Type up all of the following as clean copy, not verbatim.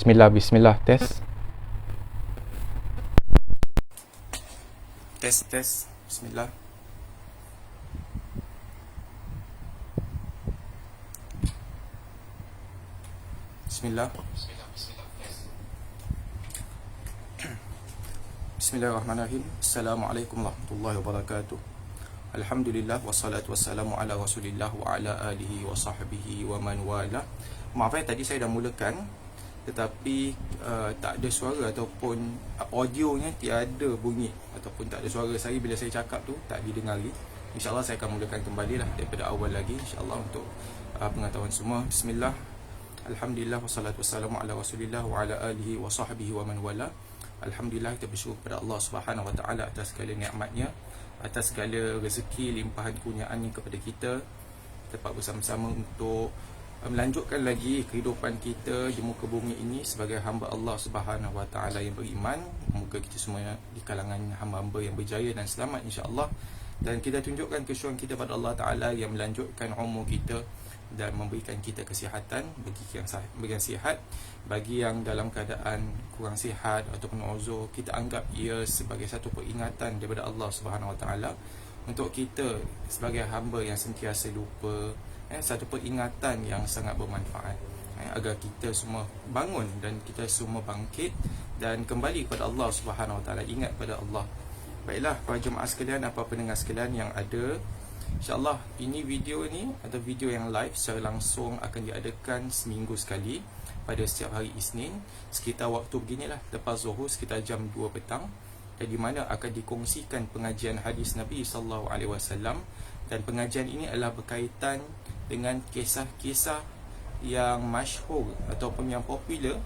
Bismillah, bismillah, tes. Tes. Bismillah. Bismillah. Bismillahirrahmanirrahim. Assalamualaikum warahmatullahi wabarakatuh. Alhamdulillah wassalatu wassalamu ala Rasulillah wa ala alihi wa sahbihi wa man wala. Maaf tadi saya dah mulakan tetapi tak ada suara ataupun audionya tiada bunyi ataupun tak ada suara saya bila saya cakap tu tak didengari. InsyaAllah saya akan mulakan kembali lah daripada awal lagi insyaAllah untuk pengetahuan semua. Bismillah. Alhamdulillah wassalatu wassalamu ala Rasulillah wa ala alihi wa sahbihi wa man wala. Alhamdulillah, kita bersyukur kepada Allah Subhanahu wa taala atas segala nikmatnya, atas segala rezeki limpahan kurniaannya kepada kita. Dapat bersama-sama untuk melanjutkan lagi kehidupan kita di muka bumi ini sebagai hamba Allah Subhanahu wa taala yang beriman. Moga kita semua di kalangan hamba-hamba yang berjaya dan selamat insya-Allah. Dan kita tunjukkan kesyukuran kita pada Allah Taala yang melanjutkan umur kita dan memberikan kita kesihatan bagi yang sihat. Bagi yang dalam keadaan kurang sihat ataupun uzur, kita anggap ia sebagai satu peringatan daripada Allah Subhanahu Wa Taala untuk kita sebagai hamba yang sentiasa lupa, satu peringatan yang sangat bermanfaat agar kita semua bangun dan kita semua bangkit dan kembali kepada Allah Subhanahu Wa Taala, ingat pada Allah. Baiklah para jemaah sekalian, apa pendengar sekalian yang ada, InsyaAllah ini video ni atau video yang live secara langsung akan diadakan seminggu sekali pada setiap hari Isnin sekitar waktu beginilah, lepas zuhur sekitar jam 2 petang, dan di mana akan dikongsikan pengajian hadis Nabi SAW. Dan pengajian ini adalah berkaitan dengan kisah-kisah yang masyhur ataupun yang popular,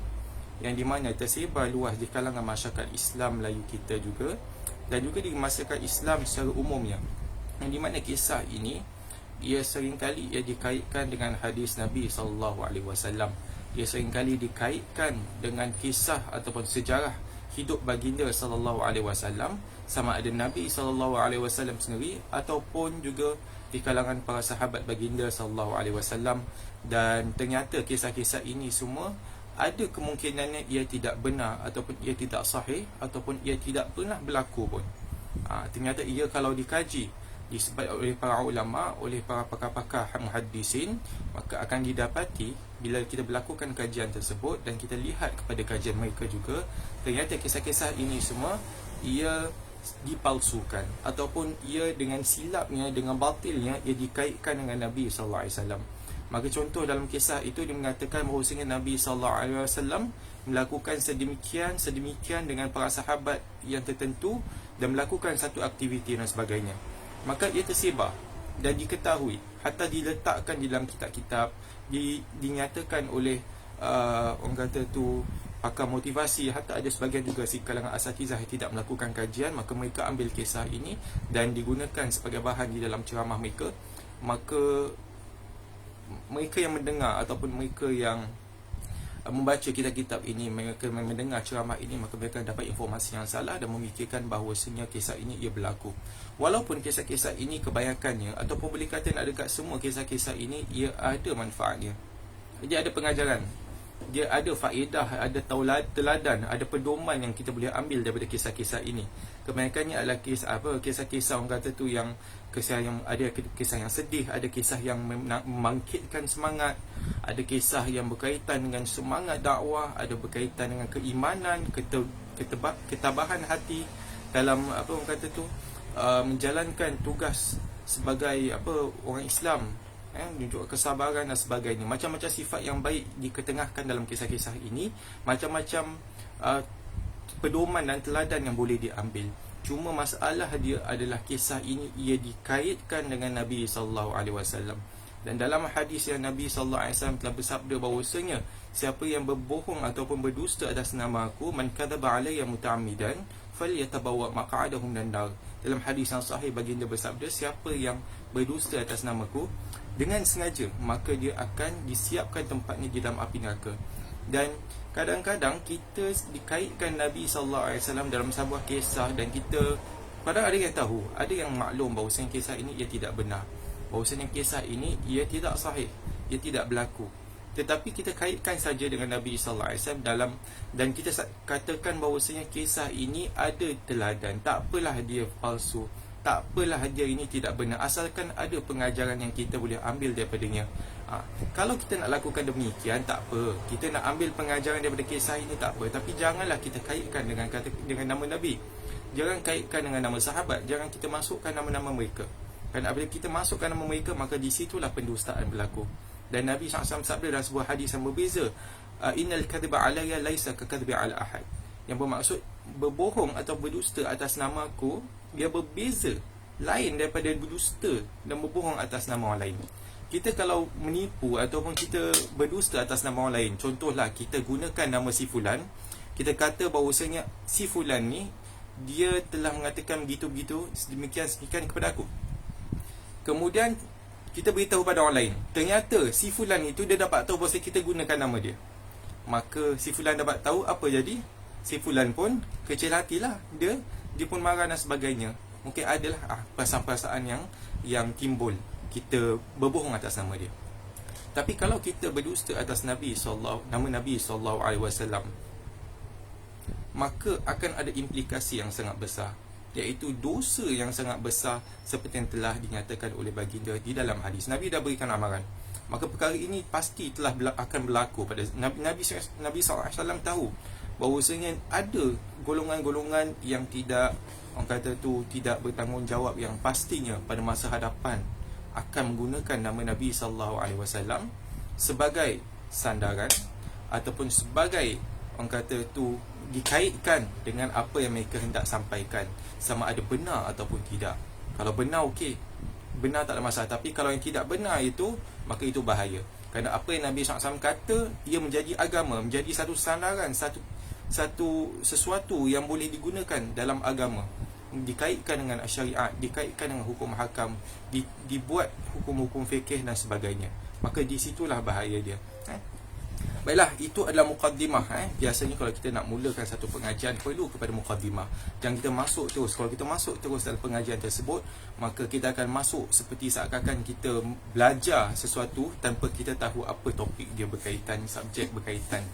yang di mana tersebar luas di kalangan masyarakat Islam Melayu kita juga, dan juga di masyarakat Islam secara umumnya, yang di mana kisah ini ia seringkali ia dikaitkan dengan hadis Nabi SAW. Ia seringkali dikaitkan dengan kisah ataupun sejarah hidup baginda SAW, sama ada Nabi SAW sendiri ataupun juga di kalangan para sahabat baginda SAW. Dan ternyata kisah-kisah ini semua ada kemungkinannya ia tidak benar ataupun ia tidak sahih ataupun ia tidak pernah berlaku pun. Ternyata ia kalau dikaji disebut oleh para ulama, oleh para pakar-pakar muhaddisin, maka akan didapati bila kita berlakukan kajian tersebut dan kita lihat kepada kajian mereka juga, ternyata kisah-kisah ini semua ia dipalsukan ataupun ia dengan silapnya, dengan batilnya ia dikaitkan dengan Nabi SAW. Maka contoh dalam kisah itu dia mengatakan bahawasanya Nabi SAW melakukan sedemikian dengan para sahabat yang tertentu dan melakukan satu aktiviti dan sebagainya. Maka ia tersebar dan diketahui, hatta diletakkan di dalam kitab-kitab, dinyatakan oleh orang kata tu pakar motivasi, hatta ada sebagian juga si kalangan asatizah yang tidak melakukan kajian, maka mereka ambil kisah ini dan digunakan sebagai bahan di dalam ceramah mereka. Maka mereka yang mendengar ataupun mereka yang membaca kitab-kitab ini, mereka mendengar ceramah ini, maka mereka dapat informasi yang salah dan memikirkan bahawasanya kisah ini ia berlaku. Walaupun kisah-kisah ini kebanyakannya ataupun boleh kata nak dekat semua kisah-kisah ini ia ada manfaatnya. Dia ada pengajaran, dia ada faedah, ada teladan, ada pedoman yang kita boleh ambil daripada kisah-kisah ini. Kebanyakannya adalah kisah-kisah orang kata tu yang kisah yang ada kisah yang sedih, ada kisah yang membangkitkan semangat, ada kisah yang berkaitan dengan semangat dakwah, ada berkaitan dengan keimanan, ketabahan hati dalam orang kata tu menjalankan tugas sebagai orang Islam, menunjuk kesabaran dan sebagainya. Macam-macam sifat yang baik diketengahkan dalam kisah-kisah ini, macam-macam pedoman dan teladan yang boleh diambil. Cuma masalah dia adalah kisah ini ia dikaitkan dengan Nabi SAW. Dan dalam hadis yang Nabi SAW telah bersabda bahawasanya siapa yang berbohong ataupun berdusta atas nama aku, man kadzaba alayya muta'ammidan falyatabawa maq'adahu minan nar. Dalam hadis yang sahih baginda bersabda, siapa yang berdusta atas namaku dengan sengaja, maka dia akan disiapkan tempatnya di dalam api neraka. Dan kadang-kadang kita dikaitkan Nabi SAW dalam sebuah kisah, dan kita padahal ada yang tahu, ada yang maklum bahawasanya kisah ini ia tidak benar, bahawasanya kisah ini ia tidak sahih, ia tidak berlaku. tetapi kita kaitkan saja dengan Nabi sallallahu alaihi wasallam dalam, dan kita katakan bahawasanya kisah ini ada teladan. Tak apalah dia palsu, tak apalah dia ini tidak benar, asalkan ada pengajaran yang kita boleh ambil daripadanya. Kalau kita nak lakukan demikian, tak apa. Kita nak ambil pengajaran daripada kisah ini, tak apa. Tapi janganlah kita kaitkan dengan nama Nabi. Jangan kaitkan dengan nama sahabat. Jangan kita masukkan nama-nama mereka. Kerana apabila kita masukkan nama mereka, maka di situlah pendustaan berlaku. Dan Nabi SAW sabda dalam sebuah hadis yang berbeza, innal kadhiba alayya laisa ka kadhibi ala ahad. Yang bermaksud berbohong atau berdusta atas nama aku, dia berbeza, lain daripada berdusta dan berbohong atas nama orang lain. Kita kalau menipu ataupun kita berdusta atas nama orang lain, contohlah kita gunakan nama si fulan, kita kata bahawasanya si fulan ni dia telah mengatakan begitu-begitu, sedemikian kepada aku. Kemudian kita beritahu pada orang lain, ternyata si fulan itu dia dapat tahu bahawa kita gunakan nama dia. Maka si fulan dapat tahu, apa jadi? Si fulan pun kecil hatilah, dia pun marah dan sebagainya. Mungkin adalah perasaan-perasaan yang timbul, kita berbohong atas nama dia. Tapi kalau kita berdusta atas nama Nabi SAW, maka akan ada implikasi yang sangat besar, iaitu dosa yang sangat besar, seperti yang telah dinyatakan oleh baginda di dalam hadis. Nabi dah berikan amaran, maka perkara ini pasti telah akan berlaku pada Nabi SAW. Tahu bahawasanya ada golongan-golongan yang tidak, orang kata tu, tidak bertanggungjawab, yang pastinya pada masa hadapan akan menggunakan nama Nabi SAW sebagai sandaran ataupun sebagai, orang kata tu, dikaitkan dengan apa yang mereka hendak sampaikan, sama ada benar ataupun tidak. Kalau benar, okey, benar tak ada masalah. Tapi kalau yang tidak benar itu, maka itu bahaya. Kerana apa yang Nabi SAW kata, ia menjadi agama, menjadi satu sandaran, sesuatu yang boleh digunakan dalam agama, dikaitkan dengan syariat, dikaitkan dengan hukum hakam, dibuat hukum-hukum fikih dan sebagainya. Maka di situlah bahaya dia. Baiklah, itu adalah mukaddimah. Biasanya kalau kita nak mulakan satu pengajian, perlu kepada mukaddimah. Jangan kita masuk terus. Kalau kita masuk terus dalam pengajian tersebut, maka kita akan masuk seperti seakan-akan kita belajar sesuatu tanpa kita tahu apa topik dia berkaitan, subjek berkaitan.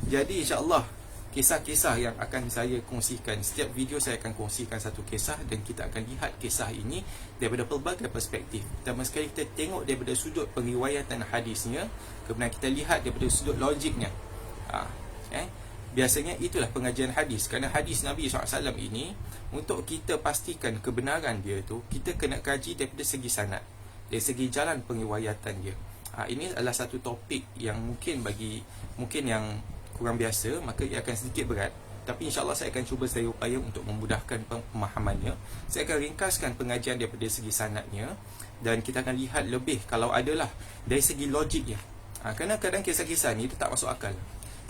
Jadi insya-Allah, kisah-kisah yang akan saya kongsikan, setiap video saya akan kongsikan satu kisah, dan kita akan lihat kisah ini daripada pelbagai perspektif. Pertama sekali kita tengok daripada sudut periwayatan hadisnya, kemudian kita lihat daripada sudut logiknya. Biasanya itulah pengajian hadis. Kerana hadis Nabi SAW ini, untuk kita pastikan kebenaran dia tu, kita kena kaji daripada segi sanad, dari segi jalan periwayatan dia. Ini adalah satu topik yang mungkin yang kurang biasa, maka ia akan sedikit berat. Tapi insya-Allah saya akan cuba sedaya upaya untuk memudahkan pemahamannya. Saya akan ringkaskan pengajian daripada segi sanadnya, dan kita akan lihat lebih kalau adalah dari segi logiknya. Kerana kadang kisah-kisah ni dia tak masuk akal.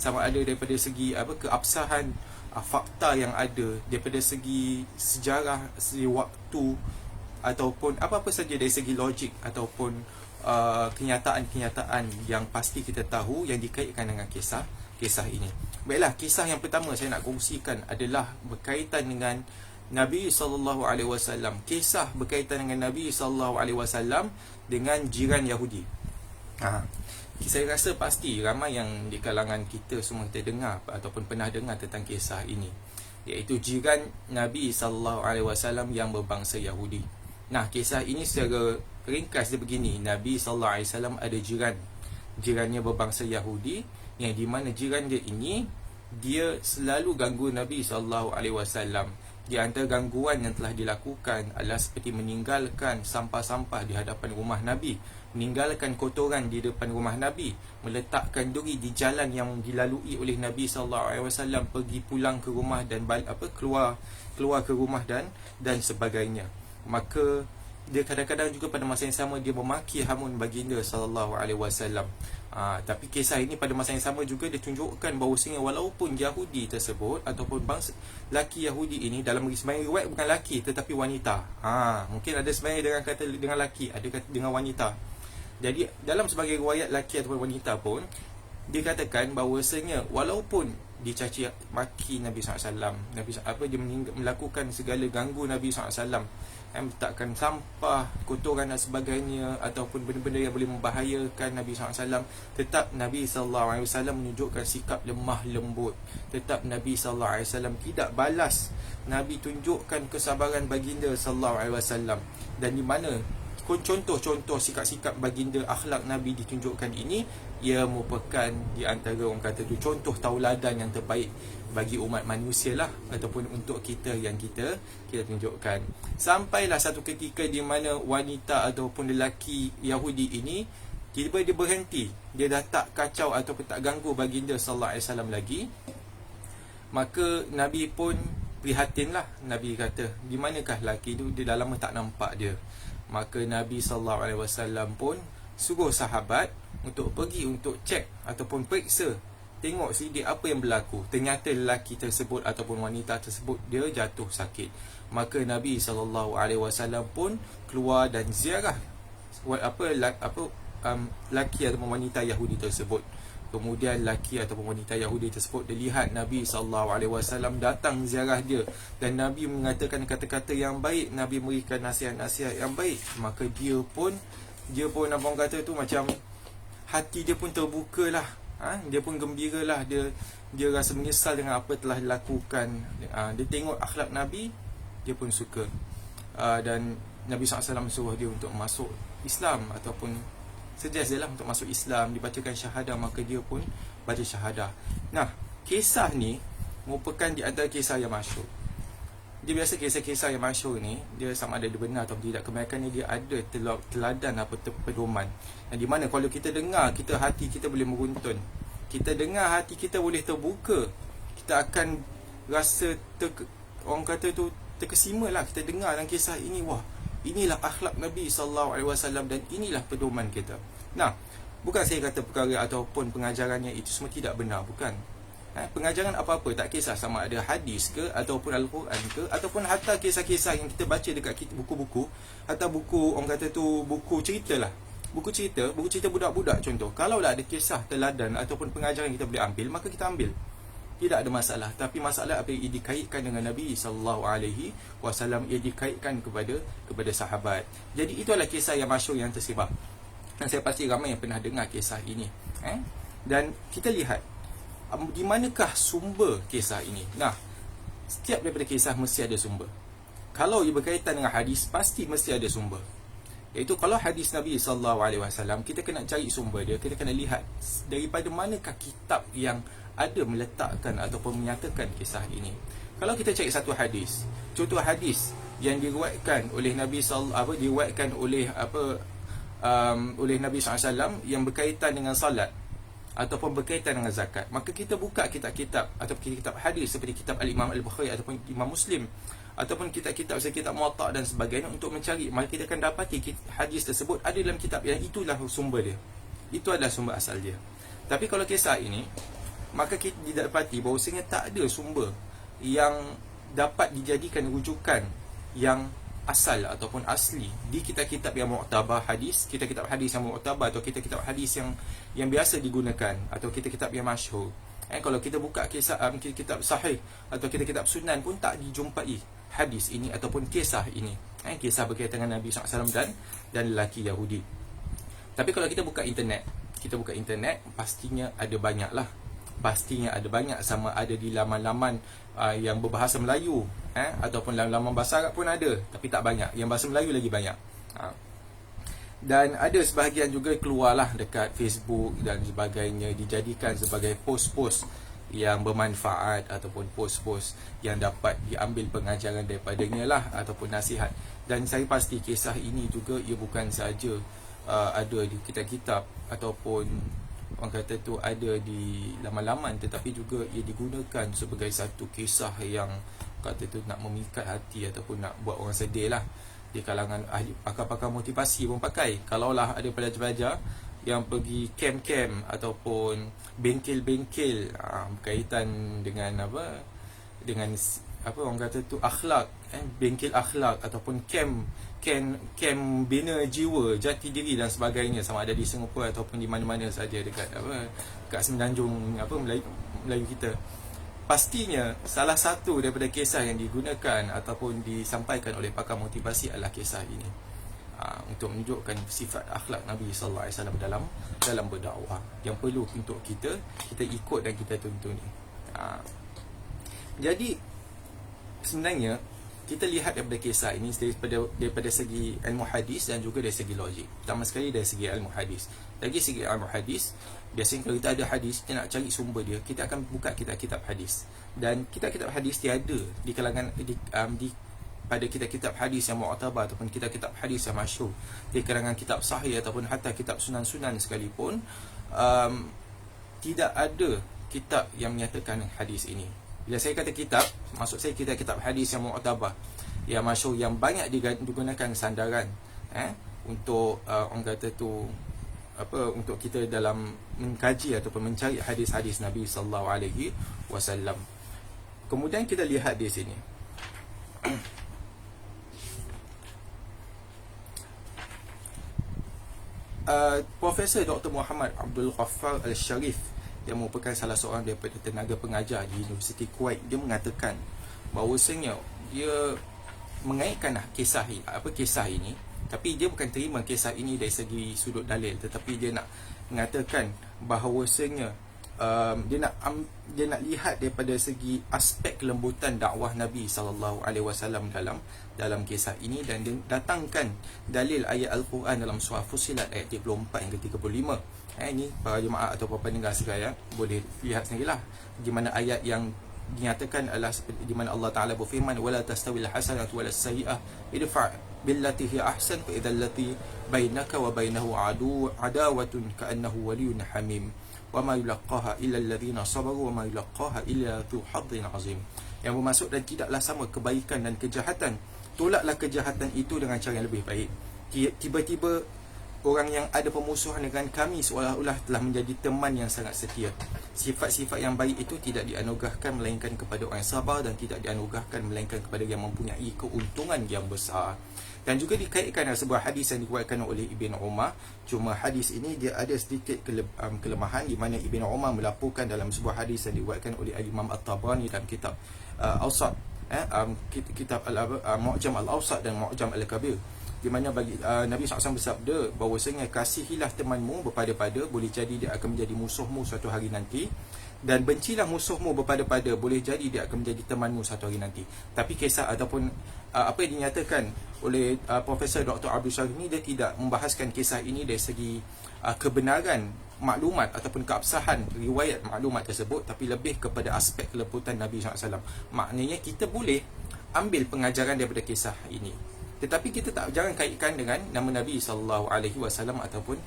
Sama ada daripada segi keabsahan fakta yang ada, daripada segi sejarah, segi waktu, ataupun apa-apa saja dari segi logik, ataupun kenyataan-kenyataan yang pasti kita tahu yang dikaitkan dengan kisah ini. Baiklah, kisah yang pertama saya nak kongsikan adalah berkaitan dengan Nabi SAW. Kisah berkaitan dengan Nabi SAW dengan jiran Yahudi. Saya rasa pasti ramai yang di kalangan kita semua kita dengar ataupun pernah dengar tentang kisah ini, iaitu jiran Nabi SAW yang berbangsa Yahudi. Nah, kisah ini secara ringkas dia begini. Nabi SAW ada jirannya berbangsa Yahudi, yang di mana jiran dia ini, dia selalu ganggu Nabi SAW. Di antara gangguan yang telah dilakukan adalah seperti meninggalkan sampah-sampah di hadapan rumah Nabi, meninggalkan kotoran di depan rumah Nabi, meletakkan duri di jalan yang dilalui oleh Nabi SAW, pergi pulang ke rumah dan keluar ke rumah dan sebagainya. Maka dia kadang-kadang juga pada masa yang sama dia memaki hamun baginda SAW. Tapi kisah ini pada masa yang sama juga dia tunjukkan bahawasanya walaupun Yahudi tersebut ataupun bangsa laki Yahudi ini, dalam sebenarnya riwayat bukan laki tetapi wanita. Mungkin ada sebenarnya dengan kata dengan laki, ada kata dengan wanita. Jadi dalam sebagai riwayat laki ataupun wanita pun dikatakan bahawasanya walaupun dicaci maki Nabi SAW. Dia melakukan segala ganggu Nabi SAW, meletakkan sampah, kotoran dan sebagainya, ataupun benda-benda yang boleh membahayakan Nabi SAW. Tetap Nabi SAW menunjukkan sikap lemah lembut. Tetap Nabi SAW tidak balas. Nabi tunjukkan kesabaran baginda SAW. Dan di mana contoh-contoh sikap-sikap baginda, akhlak Nabi ditunjukkan ini, ia merupakan di antara orang kata tu contoh tauladan yang terbaik bagi umat manusia lah, ataupun untuk kita yang kita tunjukkan. Sampailah satu ketika di mana wanita ataupun lelaki Yahudi ini tiba dia berhenti, dia dah tak kacau ataupun tak ganggu baginda sallallahu alaihi wasallam lagi. Maka Nabi pun prihatinlah. Nabi kata, di manakah lelaki tu, dia dah lama tak nampak dia. Maka Nabi SAW pun suruh sahabat untuk pergi untuk cek ataupun periksa, tengok sidik apa yang berlaku. Ternyata lelaki tersebut ataupun wanita tersebut dia jatuh sakit. Maka Nabi SAW pun keluar dan ziarah lelaki ataupun wanita Yahudi tersebut. Kemudian lelaki ataupun wanita Yahudi tersebut dilihat Nabi SAW datang ziarah dia, dan Nabi mengatakan kata-kata yang baik, Nabi memberikan nasihat-nasihat yang baik. Maka dia pun apa orang kata tu, macam hati dia pun terbuka lah. Dia pun gembira lah. Dia rasa menyesal dengan apa telah dilakukan. Dia tengok akhlak Nabi, dia pun suka. Dan Nabi SAW suruh dia untuk masuk Islam, ataupun suggest dia lah untuk masuk Islam, dibacakan syahadah. Maka dia pun baca syahadah. Nah, kisah ni merupakan di antara kisah yang masyhur. Dia biasa kisah-kisah yang masyhur ni, dia sama ada dia benar atau tidak, kebanyakannya dia ada teladan apa pedoman. Di mana kalau kita dengar, hati kita boleh meruntun. Kita dengar, hati kita boleh terbuka. Kita akan rasa orang kata tu terkesima lah. Kita dengar dalam kisah ini, wah, inilah akhlak Nabi SAW dan inilah pedoman kita. Nah, bukan saya kata perkara ataupun pengajarannya itu semua tidak benar, bukan. Pengajaran apa-apa, tak kisah sama ada hadis ke, ataupun Al-Quran ke, ataupun hatta kisah-kisah yang kita baca dekat buku-buku, atau buku, orang kata tu, buku cerita lah. Buku cerita budak-budak contoh. Kalau lah ada kisah teladan ataupun pengajaran kita boleh ambil, maka kita ambil. Tidak ada masalah. Tapi masalah apa yang dikaitkan dengan Nabi SAW, ia dikaitkan kepada sahabat. Jadi itu adalah kisah yang masyhur yang tersebar, dan saya pasti ramai yang pernah dengar kisah ini. Dan kita lihat di manakah sumber kisah ini. Nah, setiap daripada kisah mesti ada sumber. Kalau ia berkaitan dengan hadis, pasti mesti ada sumber. Iaitu kalau hadis Nabi SAW, kita kena cari sumber dia. Kita kena lihat daripada manakah kitab yang ada meletakkan ataupun menyatakan kisah ini. Kalau kita cari satu hadis, contoh hadis yang diriwayatkan oleh Nabi oleh Nabi SAW yang berkaitan dengan salat ataupun berkaitan dengan zakat, maka kita buka kitab-kitab ataupun kitab hadis seperti kitab Al-Imam Al-Bukhari ataupun Imam Muslim, ataupun kitab-kitab seperti kitab Muwatta dan sebagainya untuk mencari. Maka kita akan dapati hadis tersebut ada dalam kitab yang itulah sumber dia. Itu adalah sumber asal dia. Tapi kalau kisah ini, maka kita didapati bahawasanya tak ada sumber yang dapat dijadikan rujukan yang asal ataupun asli di kitab-kitab yang mu'tabar hadis, kitab-kitab hadis yang mu'tabar atau kitab-kitab hadis yang biasa digunakan, atau kitab-kitab yang masyhur. Kalau kita buka kisah kitab sahih atau kitab-kitab sunan pun tak dijumpai hadis ini ataupun kisah ini. Kisah berkaitan dengan Nabi SAW dan lelaki Yahudi. Tapi kalau kita buka internet, pastinya ada banyak lah. Pastinya ada banyak, sama ada di laman-laman yang berbahasa Melayu ataupun laman bahasa Arab pun ada, tapi tak banyak. Yang bahasa Melayu lagi banyak. Dan ada sebahagian juga keluarlah dekat Facebook dan sebagainya, dijadikan sebagai post-post yang bermanfaat ataupun post-post yang dapat diambil pengajaran daripadanya lah, ataupun nasihat. Dan saya pasti kisah ini juga ia bukan sahaja ada di kitab-kitab ataupun orang kata tu ada di laman-laman, tetapi juga ia digunakan sebagai satu kisah yang kata tu nak memikat hati ataupun nak buat orang sedih lah. Di kalangan ahli pakar-pakar motivasi pun pakai. Kalaulah ada pelajar-pelajar yang pergi camp-camp ataupun bengkel-bengkel berkaitan dengan apa orang kata tu akhlak, bengkel akhlak ataupun camp bina jiwa, jati diri dan sebagainya, sama ada di Singapura ataupun di mana-mana saja dekat Semenanjung Melayu kita. pastinya salah satu daripada kisah yang digunakan ataupun disampaikan oleh pakar motivasi adalah kisah ini, untuk menunjukkan sifat akhlak Nabi sallallahu alaihi wasallam dalam berdakwah yang perlu untuk kita ikut dan kita tuntuni. Jadi sebenarnya kita lihat daripada kisah ini daripada segi ilmu hadis dan juga dari segi logik. Pertama sekali dari segi ilmu hadis. Dari segi ilmu hadis, biasanya kalau kita ada hadis, kita nak cari sumber dia, kita akan buka kitab-kitab hadis. Dan kitab-kitab hadis tiada di kalangan pada kitab-kitab hadis yang mu'tabar ataupun kitab-kitab hadis yang masyhur, di kalangan kitab sahih ataupun hatta kitab sunan-sunan sekalipun, tidak ada kitab yang menyatakan hadis ini. Bila saya kata kitab, maksud saya kitab-kitab hadis yang mu'tabar, yang masyhur, yang banyak digunakan sandaran untuk orang kata tu untuk kita dalam mengkaji ataupun mencari hadis-hadis Nabi sallallahu alaihi wasallam. Kemudian kita lihat di sini. Profesor Dr. Muhammad Abdul Ghaffar Al-Sharif, yang merupakan salah seorang daripada tenaga pengajar di Universiti Kuwait, dia mengatakan bahawasanya dia mengaitkan kisah ini, tapi dia bukan terima kisah ini dari segi sudut dalil, tetapi dia nak mengatakan bahawasanya dia nak lihat daripada segi aspek kelembutan dakwah Nabi sallallahu alaihi wasallam dalam kisah ini, dan dia datangkan dalil ayat Al-Quran dalam surah Fussilat ayat 34 hingga 35. Ini para jemaah atau para pendengar sekalian boleh lihat sendirilah di mana ayat yang dinyatakan adalah di mana Allah Taala berfirman, wala tastawil hasanatu walas sayyi'ah idfa' billati hi ahsan fa idzal lati bainaka wa bainahu adawatun ka'annahu waliyyun hamim wa ma yulaqaha illa alladhina sabaru wa ma yulaqaha illa dhu hadzin azim. Yang bermaksud, dan tidaklah sama kebaikan dan kejahatan, tolaklah kejahatan itu dengan cara yang lebih baik. Tiba-tiba orang yang ada permusuhan dengan kami seolah-olah telah menjadi teman yang sangat setia. Sifat-sifat yang baik itu tidak dianugerahkan melainkan kepada orang yang sabar, dan tidak dianugerahkan melainkan kepada yang mempunyai keuntungan yang besar. Dan juga dikaitkan dengan sebuah hadis yang diriwayatkan oleh Ibn Umar. Cuma hadis ini dia ada sedikit kelemahan, di mana Ibn Umar melaporkan dalam sebuah hadis yang diriwayatkan oleh Imam At-Tabrani dalam kitab Awsat, kitab Mu'jam Al-Awsat dan Mu'jam Al-Kabir, di mana bagi Nabi SAW bersabda bahawasanya kasihilah temanmu berpada-pada, boleh jadi dia akan menjadi musuhmu suatu hari nanti, dan bencilah musuhmu berpada-pada, boleh jadi dia akan menjadi temanmu suatu hari nanti. Tapi kisah ataupun apa yang dinyatakan oleh Profesor Dr. Abdul Sharif ini, dia tidak membahaskan kisah ini dari segi kebenaran maklumat ataupun keabsahan riwayat maklumat tersebut, tapi lebih kepada aspek kelembutan Nabi SAW. Maknanya kita boleh ambil pengajaran daripada kisah ini, tetapi kita jangan kaitkan dengan nama Nabi sallallahu alaihi wasallam ataupun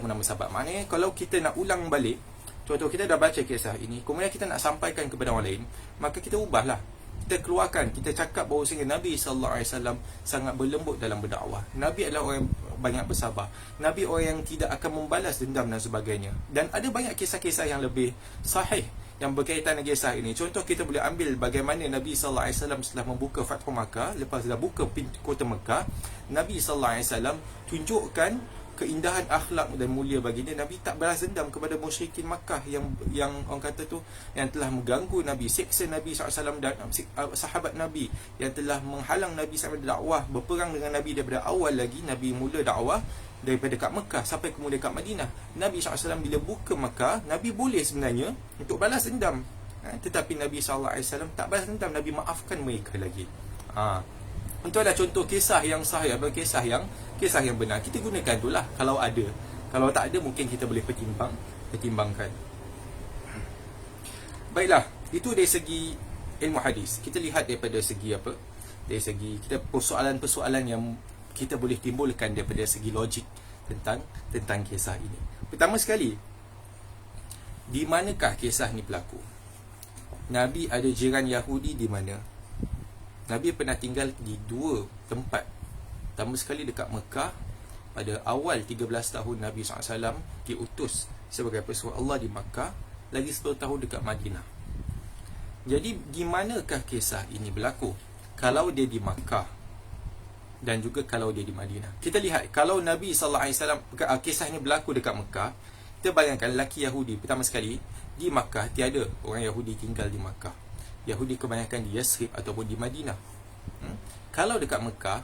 nama sahabat. Maknanya kalau kita nak ulang balik, contoh kita dah baca kisah ini, kemudian kita nak sampaikan kepada orang lain, maka kita ubahlah. Kita keluarkan, kita cakap bahawasanya Nabi sallallahu alaihi wasallam sangat berlembut dalam berdakwah. Nabi adalah orang yang banyak bersabar. Nabi orang yang tidak akan membalas dendam dan sebagainya. Dan ada banyak kisah-kisah yang lebih sahih yang berkaitan dengan kisah ini. Contoh, kita boleh ambil bagaimana Nabi sallallahu alaihi wasallam setelah membuka Fathu Makkah, lepas dah buka pintu kota Mekah, Nabi sallallahu alaihi wasallam tunjukkan keindahan akhlak dan mulia baginda. Nabi tak balas dendam kepada musyrikin Makkah yang orang kata tu, yang telah mengganggu Nabi, siksa Nabi SAW dan sahabat Nabi, yang telah menghalang Nabi sampai dakwah, berperang dengan Nabi daripada awal lagi Nabi mula dakwah daripada kat Mekah sampai kemudian kat Madinah. Nabi SAW bila buka Mekah, Nabi boleh sebenarnya untuk balas dendam, tetapi Nabi SAW tak balas dendam. Nabi maafkan mereka lagi. Itu adalah contoh kisah yang sahih, kisah yang benar. Kita gunakan itulah kalau ada. Kalau tak ada, mungkin kita boleh pertimbangkan. Baiklah, itu dari segi ilmu hadis. Kita lihat daripada segi apa? Dari segi kita persoalan-persoalan yang kita boleh timbulkan daripada segi logik tentang kisah ini. Pertama sekali, di manakah kisah ni berlaku? Nabi ada jiran Yahudi di mana? Nabi pernah tinggal di dua tempat. Pertama sekali dekat Mekah, pada awal 13 tahun Nabi SAW diutus sebagai pesuruh Allah di Mekah, lagi 10 tahun dekat Madinah. Jadi di manakah kisah ini berlaku? Kalau dia di Mekah dan juga kalau dia di Madinah. Kita lihat, kalau Nabi SAW kisah ini berlaku dekat Mekah, kita bayangkan lelaki Yahudi. Pertama sekali, di Mekah tiada orang Yahudi tinggal di Mekah. Yahudi kebanyakan di Yathrib ataupun di Madinah. Kalau dekat Mekah,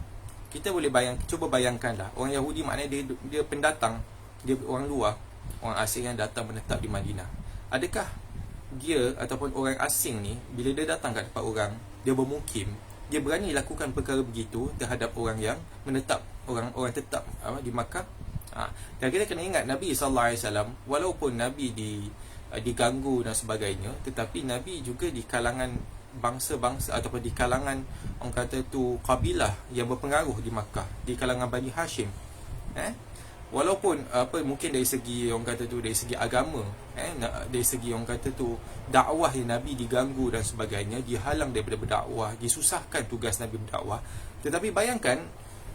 kita boleh cuba bayangkanlah, orang Yahudi maknanya dia pendatang, dia orang luar, orang asing yang datang menetap di Madinah. Adakah dia ataupun orang asing ni, bila dia datang kat tempat orang, dia bermukim, dia berani lakukan perkara begitu terhadap orang yang menetap, orang tetap di Makkah? Dan kita kena ingat Nabi SAW, walaupun Nabi diganggu dan sebagainya, tetapi Nabi juga di kalangan bangsa-bangsa ataupun di kalangan orang kata tu kabilah yang berpengaruh di Makkah, di kalangan Bani Hashim. Walaupun mungkin dari segi orang kata tu, dari segi agama, dari segi orang kata tu dakwah yang Nabi diganggu dan sebagainya, dihalang daripada berdakwah, disusahkan tugas Nabi berdakwah. Tetapi bayangkan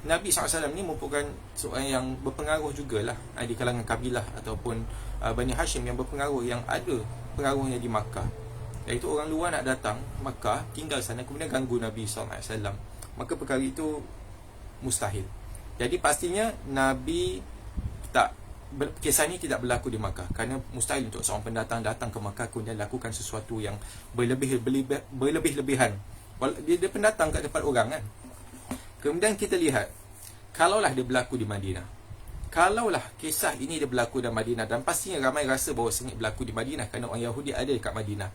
Nabi SAW ni merupakan seorang yang berpengaruh jugalah di kalangan kabilah ataupun Bani Hashim yang berpengaruh, yang ada pengaruhnya di Makkah. Iaitu orang luar nak datang Makkah, tinggal sana, kemudian ganggu Nabi SAW. Maka perkara itu mustahil. Jadi pastinya Nabi kisah ini tidak berlaku di Makkah, kerana mustahil untuk seorang pendatang datang ke Makkah kemudian lakukan sesuatu yang berlebih-lebihan. Dia pendatang kat tempat orang kan. Kemudian kita lihat, kalaulah dia berlaku di Madinah, kalaulah kisah ini dia berlaku di Madinah, dan pastinya ramai rasa bahawa sengit berlaku di Madinah kerana orang Yahudi ada dekat Madinah,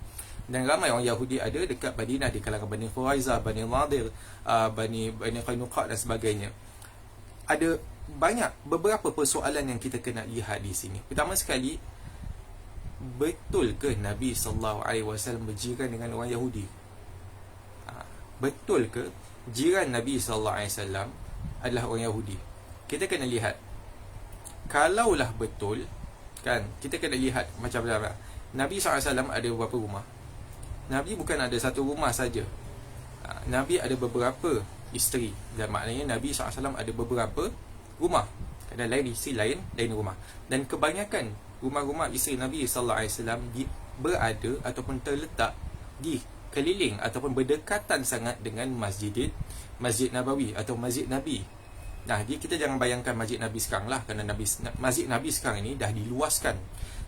dan ramai orang Yahudi ada dekat Madinah di kalangan Bani Quraizah, Bani Nadir, Bani Qainuqa dan sebagainya. Ada beberapa persoalan yang kita kena lihat di sini. Pertama sekali, betul ke Nabi SAW berjiran dengan orang Yahudi? Betul ke jiran Nabi SAW adalah orang Yahudi? Kita kena lihat. Kalaulah betul, kan, kita kena lihat macam mana. Nabi SAW ada beberapa rumah. Nabi bukan ada satu rumah saja. Nabi ada beberapa isteri, dan maknanya Nabi SAW ada beberapa rumah. Ada lain isteri, lain rumah. Dan kebanyakan rumah-rumah isteri Nabi SAW berada ataupun terletak di keliling ataupun berdekatan sangat dengan Masjid Nabawi atau Masjid Nabi. Nah, kita jangan bayangkan Masjid Nabi sekarang lah, kerana Masjid Nabi sekarang ini dah diluaskan,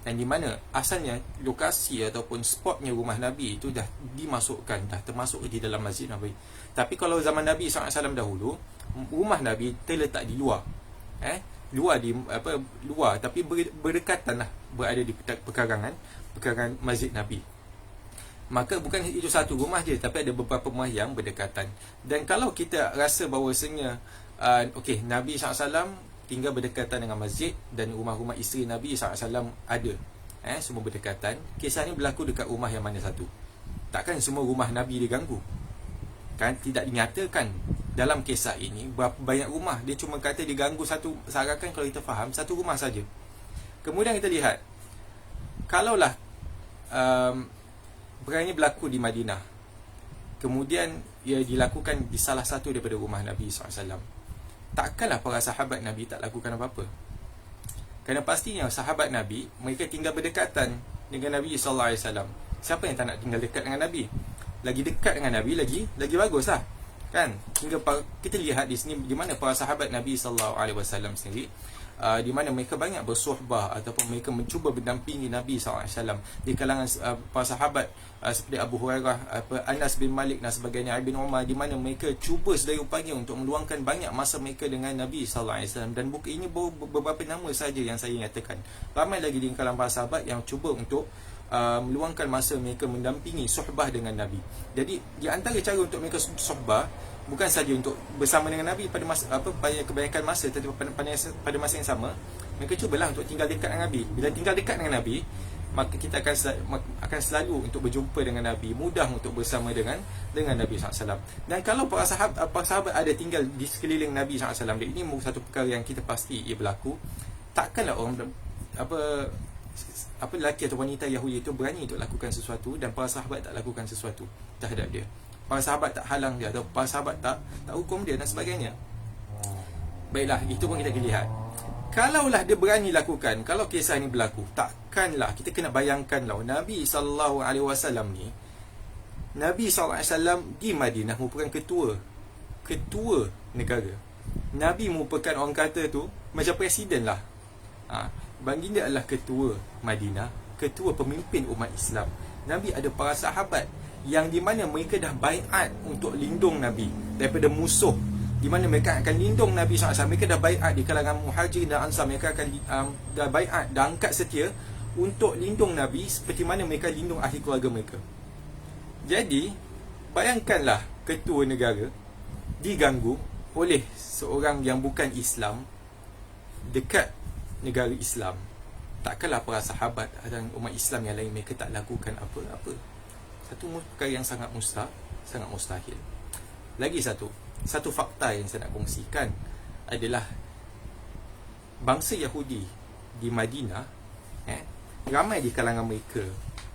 dan di mana asalnya lokasi ataupun spotnya rumah Nabi itu dah dimasukkan, dah termasuk di dalam Masjid Nabi. Tapi kalau zaman Nabi SAW dahulu, rumah Nabi terletak di luar, luar tapi berdekatan lah, berada di pekarangan Masjid Nabi. Maka bukan itu satu rumah je, tapi ada beberapa rumah yang berdekatan. Dan kalau kita rasa bahawasanya Nabi SAW tinggal berdekatan dengan masjid, dan rumah-rumah isteri Nabi SAW ada, semua berdekatan, kisah ni berlaku dekat rumah yang mana satu? Takkan semua rumah Nabi diganggu? Kan tidak dinyatakan dalam kisah ini berapa banyak rumah. Dia cuma kata diganggu satu, seakan kalau kita faham satu rumah saja. Kemudian kita lihat, kalaulah perkara ini berlaku di Madinah, kemudian ia dilakukan di salah satu daripada rumah Nabi SAW, takkanlah para sahabat Nabi tak lakukan apa-apa? Kerana pastinya sahabat Nabi, mereka tinggal berdekatan dengan Nabi SAW. Siapa yang tak nak tinggal dekat dengan Nabi? Lagi dekat dengan Nabi, lagi bagus lah, kan? Hingga kita lihat di sini di mana para sahabat Nabi SAW sendiri, di mana mereka banyak bersuhbah ataupun mereka mencuba mendampingi Nabi SAW di kalangan para sahabat seperti Abu Hurairah, Anas bin Malik dan sebagainya, Ibn Umar, di mana mereka cuba sedaya upaya untuk meluangkan banyak masa mereka dengan Nabi SAW. Dan buku ini beberapa nama saja yang saya nyatakan. Ramai lagi di kalangan para sahabat yang cuba untuk meluangkan masa mereka mendampingi suhbah dengan Nabi. Jadi di antara cara untuk mereka suhbah bukan saja untuk bersama dengan Nabi pada kebanyakan masa, tetapi pada masa yang sama mereka cubalah untuk tinggal dekat dengan Nabi. Bila tinggal dekat dengan Nabi, maka kita akan selalu untuk berjumpa dengan Nabi, mudah untuk bersama dengan Nabi SAW. Dan kalau para sahabat ada tinggal di sekeliling Nabi SAW, ini satu perkara yang kita pasti ia berlaku, takkanlah orang lelaki atau wanita Yahudi itu berani untuk lakukan sesuatu dan para sahabat tak lakukan sesuatu terhadap dia. Para sahabat tak halang dia, atau para sahabat tak hukum dia dan sebagainya. Baiklah, itu pun kita lihat. Kalaulah dia berani lakukan, kalau kisah ni berlaku, takkanlah kita kena bayangkanlah Nabi SAW ni, Nabi SAW di Madinah merupakan ketua negara. Nabi merupakan, orang kata tu macam presiden lah. Baginda adalah ketua Madinah, ketua pemimpin umat Islam. Nabi ada para sahabat yang di mana mereka dah baiat untuk lindung Nabi daripada musuh, di mana mereka akan lindung Nabi SAW. Mereka dah baiat di kalangan Muhajirin dan Ansar, mereka akan dah baiat, dah angkat setia untuk lindung Nabi seperti mana mereka lindung ahli keluarga mereka. Jadi bayangkanlah ketua negara diganggu oleh seorang yang bukan Islam dekat negara Islam. Takkanlah para sahabat dan umat Islam yang lain mereka tak lakukan apa-apa. Satu perkara yang sangat mustahil. Lagi satu fakta yang saya nak kongsikan adalah bangsa Yahudi di Madinah, ramai di kalangan mereka,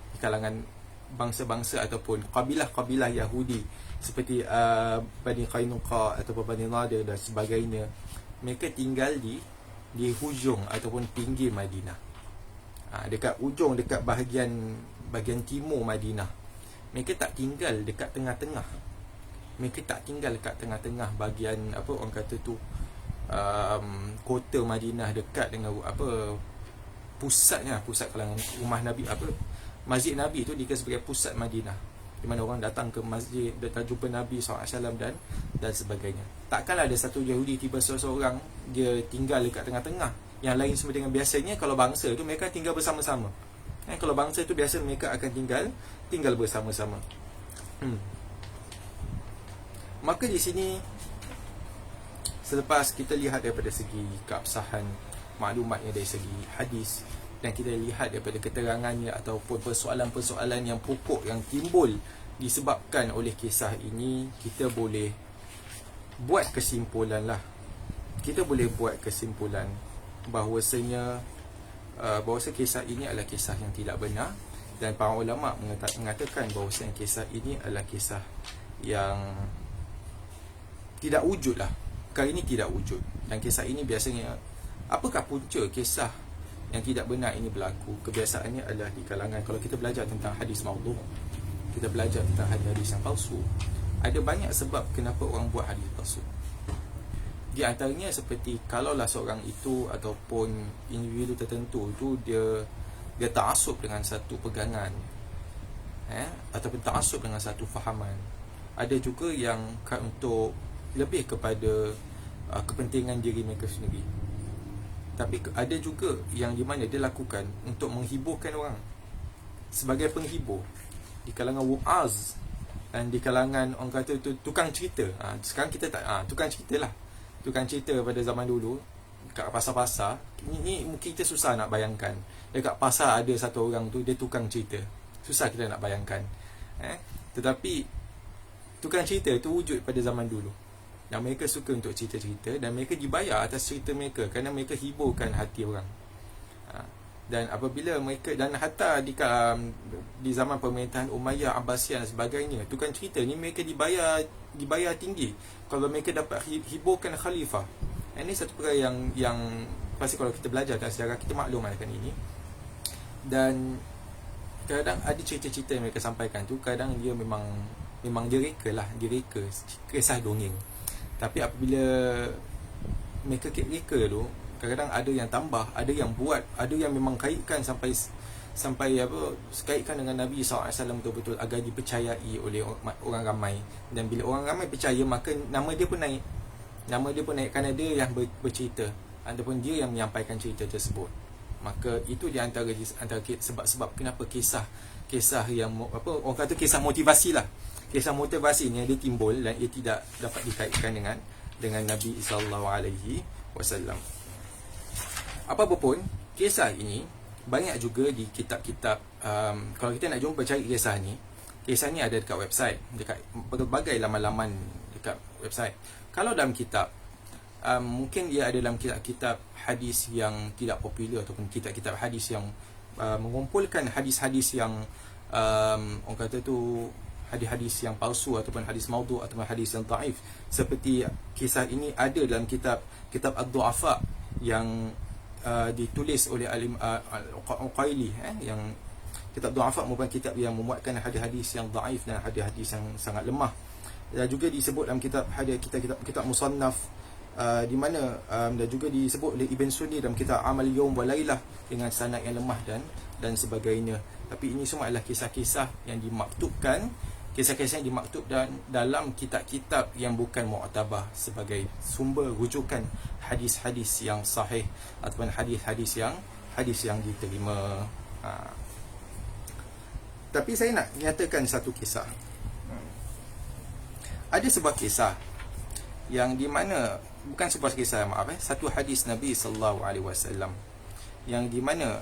di kalangan bangsa-bangsa ataupun kabilah-kabilah Yahudi seperti Bani Qainuqa ataupun Bani Nadir dan sebagainya, mereka tinggal di hujung ataupun pinggir Madinah, dekat ujung, dekat bahagian timur Madinah. Mereka tak tinggal dekat tengah-tengah. Mereka tak tinggal dekat tengah-tengah bahagian orang kata tu kota Madinah, dekat dengan pusat kalangan rumah Nabi, Masjid Nabi tu dikira sebagai pusat Madinah, di mana orang datang ke masjid, datang jumpa Nabi SAW dan sebagainya. Takkanlah ada satu Yahudi tiba seorang dia tinggal dekat tengah-tengah. Yang lain semua dengan biasanya kalau bangsa tu mereka tinggal bersama-sama. Kalau bangsa tu biasa mereka akan tinggal bersama-sama. Maka di sini, selepas kita lihat daripada segi keabsahan maklumatnya dari segi hadis, dan kita lihat daripada keterangannya ataupun persoalan-persoalan yang pokok yang timbul disebabkan oleh kisah ini, kita boleh buat kesimpulan bahawasanya kisah ini adalah kisah yang tidak benar, dan para ulama mengatakan bahawasanya kisah ini adalah kisah yang tidak wujud lah. Perkara ini tidak wujud. Dan kisah ini biasanya, apakah punca kisah yang tidak benar ini berlaku? Kebiasaannya adalah di kalangan, kalau kita belajar tentang hadis maudhu', kita belajar tentang hadis yang palsu, ada banyak sebab kenapa orang buat hadis palsu. Di antaranya seperti kalaulah seorang itu ataupun individu tertentu itu dia ta'assub dengan satu pegangan, ataupun ta'assub dengan satu fahaman. Ada juga yang untuk lebih kepada kepentingan diri mereka sendiri. Tapi ada juga yang di mana dia lakukan untuk menghiburkan orang, sebagai penghibur di kalangan wu'az dan di kalangan orang kata tu tukang cerita. Sekarang kita tak tukang cerita lah. Tukang cerita pada zaman dulu kat pasar-pasar ni mungkin kita susah nak bayangkan. Dekat pasar ada satu orang tu dia tukang cerita. Susah kita nak bayangkan. Tetapi tukang cerita tu wujud pada zaman dulu. Dan mereka suka untuk cerita-cerita, dan mereka dibayar atas cerita mereka kerana mereka hiburkan hati orang. Dan apabila mereka, dan hatta di zaman pemerintahan Umayyah, Abbasiyah dan sebagainya, tukang cerita ni mereka dibayar tinggi kalau mereka dapat hiburkan khalifah. Ini satu perkara yang pasti kalau kita belajar tentang sejarah, kita maklum akan ini. Dan kadang ada cerita-cerita yang mereka sampaikan tu, kadang dia memang direka kisah dongeng. Tapi apabila mereka reka tu, kadang-kadang ada yang tambah, ada yang buat, ada yang memang kaitkan sampai kaitkan dengan Nabi SAW betul-betul agar dipercayai oleh orang ramai. Dan bila orang ramai percaya, maka nama dia pun naik kerana dia yang bercerita ataupun dia yang menyampaikan cerita tersebut. Maka itu di antara sebab-sebab kenapa kisah yang orang kata kisah motivasi lah. Kisah motivasi ni dia timbul dan ia tidak dapat dikaitkan dengan Nabi SAW. Apapun, kisah ini banyak juga di kitab-kitab. Kalau kita nak jumpa cari kisah ni ada dekat website, dekat berbagai laman-laman dekat website. Kalau dalam kitab, mungkin dia ada dalam kitab-kitab hadis yang tidak popular, ataupun kitab-kitab hadis yang mengumpulkan hadis-hadis yang orang kata tu hadis-hadis yang palsu ataupun hadis maudhu' ataupun hadis yang dhaif. Seperti kisah ini ada dalam kitab Ad-Du'afa yang ditulis oleh Alim Al-Uqaili, yang kitab Du'afa merupakan kitab yang memuatkan hadis-hadis yang dhaif dan hadis-hadis yang sangat lemah. Dan juga disebut dalam kitab Musannaf, di mana dan juga disebut oleh Ibn Sunni dalam kitab Amal Yawm wa Lailah dengan sanad yang lemah dan sebagainya. Tapi ini semua adalah kisah-kisah yang dimaktubkan Kisah-kisah yang dimaktub dalam kitab-kitab yang bukan mu'tabar sebagai sumber rujukan hadis-hadis yang sahih ataupun hadis yang diterima. Tapi saya nak nyatakan satu kisah. Ada sebuah kisah yang di mana bukan sebuah kisah, satu hadis Nabi sallallahu alaihi wasallam yang di mana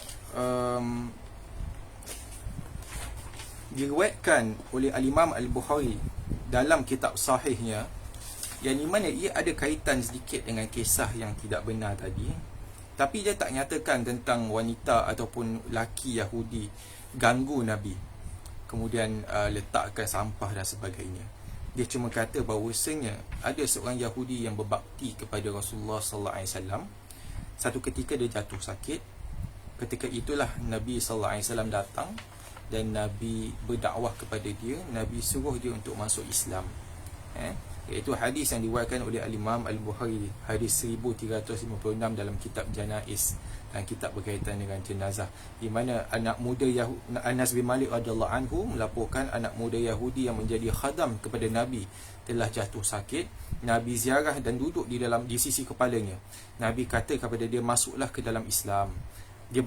diriwayatkan oleh Al-Imam Al-Bukhari dalam kitab sahihnya, yang di mana ia ada kaitan sedikit dengan kisah yang tidak benar tadi, tapi dia tak nyatakan tentang wanita ataupun lelaki Yahudi ganggu Nabi, kemudian letakkan sampah dan sebagainya. Dia cuma kata bahawasanya ada seorang Yahudi yang berbakti kepada Rasulullah sallallahu alaihi wasallam. Satu ketika dia jatuh sakit. Ketika itulah Nabi sallallahu alaihi wasallam datang dan Nabi berdakwah kepada dia. Nabi suruh dia untuk masuk Islam. Iaitu hadis yang diriwayatkan oleh Al-Imam Al-Bukhari, hadis 1356 dalam kitab Janaiz, dan kitab berkaitan dengan jenazah, di mana anak muda Anas bin Malik radhiyallahu anhu melaporkan anak muda Yahudi yang menjadi khadam kepada Nabi telah jatuh sakit. Nabi ziarah dan duduk di sisi kepalanya. Nabi kata kepada dia, masuklah ke dalam Islam. Dia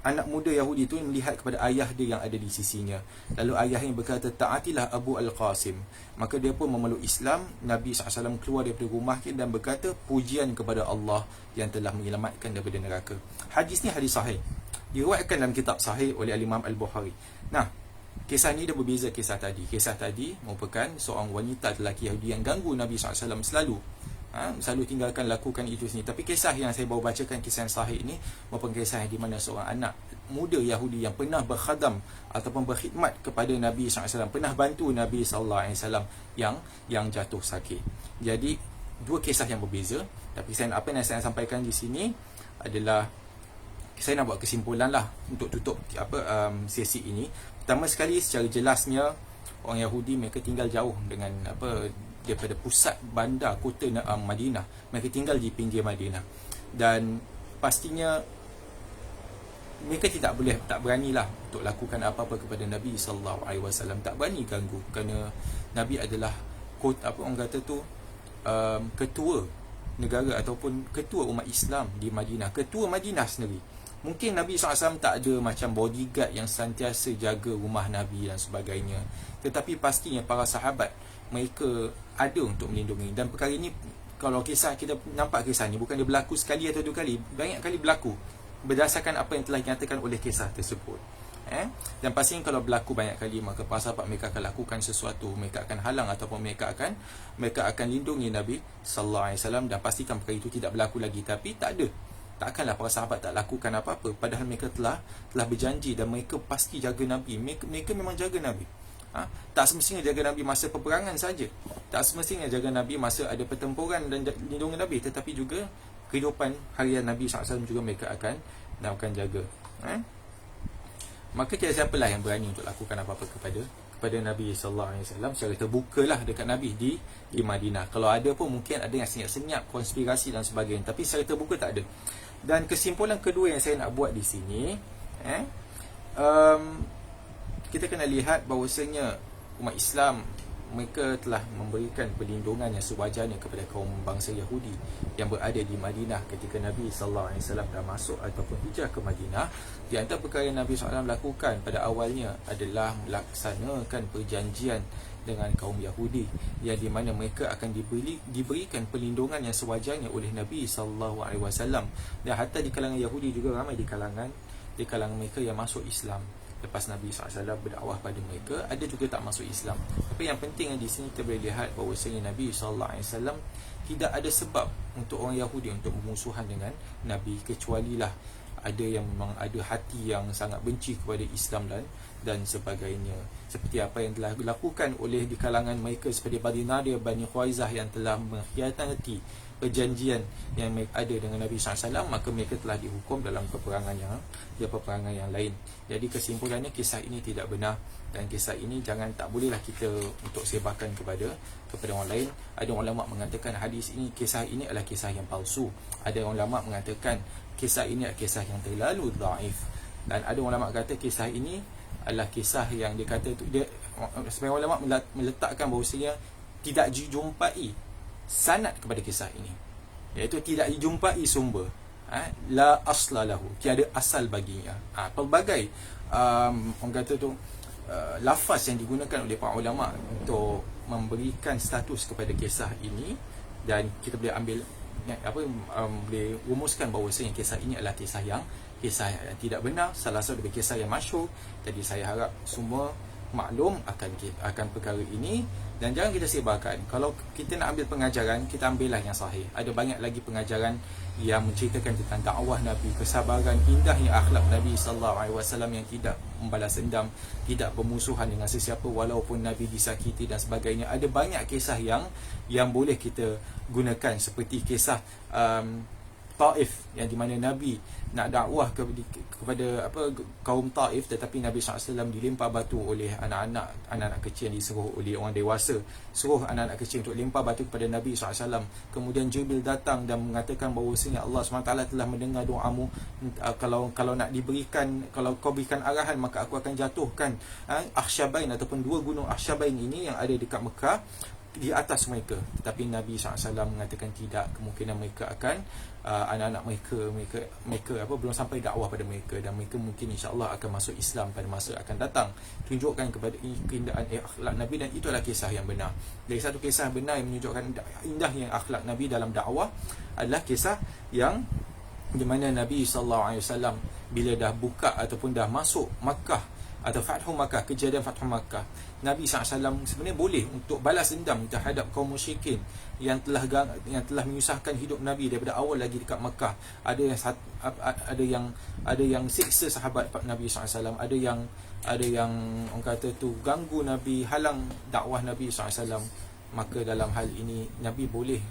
anak muda Yahudi itu melihat kepada ayah dia yang ada di sisinya. Lalu ayahnya berkata, taatilah Abu Al-Qasim. Maka dia pun memeluk Islam. Nabi SAW keluar daripada rumahnya dan berkata, pujian kepada Allah yang telah menyelamatkan daripada neraka. Hadis ni hadis sahih, diriwayatkan dalam kitab sahih oleh Al-Imam Al-Bukhari. Nah, kisah ni dia berbeza kisah tadi. Kisah tadi merupakan seorang wanita lelaki Yahudi yang ganggu Nabi SAW selalu tinggalkan lakukan itu sini. Tapi kisah yang saya bawa bacakan, kisah yang sahih ini merupakan kisah di mana seorang anak muda Yahudi yang pernah berkhadam ataupun berkhidmat kepada Nabi SAW, pernah bantu Nabi SAW yang jatuh sakit. Jadi dua kisah yang berbeza. Tapi apa yang saya sampaikan di sini adalah saya nak buat kesimpulan lah untuk tutup sesi ini. Pertama sekali, secara jelasnya orang Yahudi mereka tinggal jauh dengan daripada pusat bandar kota Madinah. Mereka tinggal di pinggir Madinah, dan pastinya mereka tak beranilah untuk lakukan apa-apa kepada Nabi sallallahu alaihi wasallam. Tak berani ganggu, kerana Nabi adalah ketua negara ataupun ketua umat Islam di Madinah, ketua Madinah sendiri. Mungkin Nabi SAW tak ada macam bodyguard yang sentiasa jaga rumah Nabi dan sebagainya, tetapi pastinya para sahabat mereka ada untuk melindungi. Dan perkara ini, kalau kisah kita nampak kisah ni bukan dia berlaku sekali atau dua kali, banyak kali berlaku berdasarkan apa yang telah dinyatakan oleh kisah tersebut. Dan pastinya kalau berlaku banyak kali, maka para sahabat mereka akan lakukan sesuatu, mereka akan halang ataupun mereka akan lindungi Nabi sallallahu alaihi wasallam, dan pastikan perkara itu tidak berlaku lagi. Tapi takkanlah para sahabat tak lakukan apa-apa, padahal mereka telah berjanji dan mereka pasti jaga Nabi. Mereka memang jaga Nabi. Tak semestinya jaga Nabi masa peperangan saja, tak semestinya jaga Nabi masa ada pertempuran dan lindungi Nabi, tetapi juga kehidupan harian Nabi SAW juga mereka akan jaga. Maka tiada siapalah yang berani untuk lakukan apa-apa kepada Nabi SAW secara terbukalah dekat Nabi di Madinah. Kalau ada pun mungkin ada yang senyap-senyap konspirasi dan sebagainya, tapi secara terbuka tak ada. Dan kesimpulan kedua yang saya nak buat di sini, kita kena lihat bahawasanya umat Islam mereka telah memberikan perlindungan yang sewajarnya kepada kaum bangsa Yahudi yang berada di Madinah ketika Nabi sallallahu alaihi wasallam dah masuk ataupun hijrah ke Madinah. Di antara perkara yang Nabi SAW lakukan pada awalnya adalah melaksanakan perjanjian dengan kaum Yahudi, yang di mana mereka akan diberikan perlindungan yang sewajarnya oleh Nabi sallallahu alaihi wasallam. Dan hatta di kalangan Yahudi juga ramai di kalangan mereka yang masuk Islam lepas Nabi SAW berdakwah pada mereka, ada juga tak masuk Islam. Tapi yang penting di sini kita boleh lihat bahawasanya Nabi SAW tidak ada sebab untuk orang Yahudi untuk bermusuhan dengan Nabi, kecualilah ada yang memang ada hati yang sangat benci kepada Islam dan sebagainya. Seperti apa yang telah dilakukan oleh di kalangan mereka seperti Bani Nadir, Bani Khuwaizah yang telah mengkhianati perjanjian yang ada dengan Nabi SAW, maka mereka telah dihukum dalam peperangan yang lain. Jadi kesimpulannya, kisah ini tidak benar, dan kisah ini tak bolehlah kita untuk sebarkan kepada orang lain. Ada ulama mengatakan kisah ini adalah kisah yang palsu. Ada ulama mengatakan kisah ini adalah kisah yang terlalu dhaif, dan ada ulama kata kisah ini adalah kisah yang dia kata tu, dia sebagian ulama meletakkan bahawasanya tidak dijumpai sanad kepada kisah ini, iaitu tidak dijumpai sumber, la asla lahu, tiada asal baginya. Pelbagai orang kata tu lafaz yang digunakan oleh para ulama untuk memberikan status kepada kisah ini, dan kita boleh ambil boleh rumuskan bahawasanya kisah ini adalah kisah yang tidak benar, salah satu dari kisah yang masyhur. Jadi saya harap semua maklum akan perkara ini, dan jangan kita sebarkan. Kalau kita nak ambil pengajaran, kita ambillah yang sahih. Ada banyak lagi pengajaran yang menceritakan tentang dakwah Nabi, kesabaran, indahnya akhlak Nabi SAW yang tidak membalas dendam, tidak bermusuhan dengan sesiapa walaupun Nabi disakiti dan sebagainya. Ada banyak kisah yang boleh kita gunakan, seperti kisah Taif, yang di mana Nabi nak dakwah kepada kaum Taif, tetapi Nabi SAW dilempar batu oleh anak-anak kecil yang disuruh oleh orang dewasa, suruh anak-anak kecil untuk lempar batu kepada Nabi SAW. Kemudian Jibril datang dan mengatakan bahawasanya Allah SWT telah mendengar doamu, kalau nak diberikan, kalau kau berikan arahan, maka aku akan jatuhkan Akhsyabain ataupun dua gunung Akhsyabain ini yang ada dekat Mekah di atas mereka. Tetapi Nabi SAW mengatakan tidak, kemungkinan mereka akan anak-anak mereka belum sampai dakwah pada mereka, dan mereka mungkin insya-Allah akan masuk Islam pada masa akan datang. Tunjukkan kepada keindahan akhlak Nabi, dan itu adalah kisah yang benar. Dari satu kisah benar yang menunjukkan indahnya akhlak Nabi dalam dakwah adalah kisah yang di mana Nabi SAW bila dah buka ataupun dah masuk Makkah atau Fathu Makkah, kejadian Fathu Makkah, Nabi SAW sebenarnya boleh untuk balas dendam terhadap kaum musyrikin yang telah menyusahkan hidup Nabi daripada awal lagi dekat Makkah. Ada yang siksa sahabat Nabi SAW, ada yang orang kata tu ganggu Nabi, halang dakwah Nabi SAW. Maka dalam hal ini Nabi boleh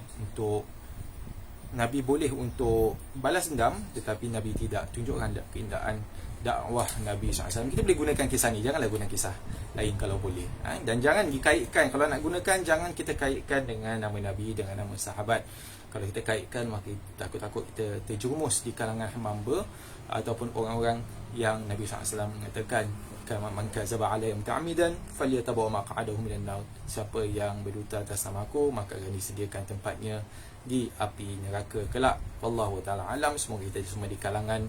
untuk balas dendam, tetapi Nabi tidak tunjukkan keindahan dakwah Nabi SAW. Kita boleh gunakan kisah ni, janganlah guna kisah lain kalau boleh. Dan jangan dikaitkan, kalau nak gunakan, jangan kita kaitkan dengan nama Nabi, dengan nama sahabat. Kalau kita kaitkan, maka takut-takut kita terjerumus di kalangan hamba ataupun orang-orang yang Nabi SAW mengatakan, man kadzaba alayya muta'ammidan falyatabawa maq'adahu minan nar. Siapa yang berdusta atas nama aku, maka akan disediakan tempatnya di api neraka kelak. Wallahu ta'ala alam. Semoga kita semua di kalangan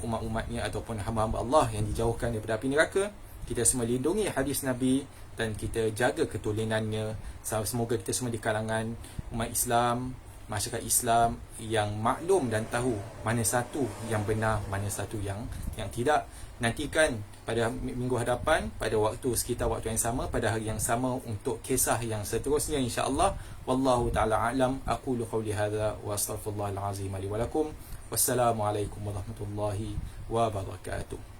umat-umatnya ataupun hamba-hamba Allah yang dijauhkan daripada api neraka. Kita semua lindungi hadis Nabi dan kita jaga ketulinannya. Semoga kita semua di kalangan umat Islam, masyarakat Islam yang maklum dan tahu mana satu yang benar, mana satu yang tidak. Nantikan pada minggu hadapan, pada sekitar waktu yang sama, pada hari yang sama, untuk kisah yang seterusnya insya-Allah. Wallahu taala alam. Aqulu qawli hadza wa astaghfirullahal azim li wa lakum. Wassalamualaikum warahmatullahi wabarakatuh.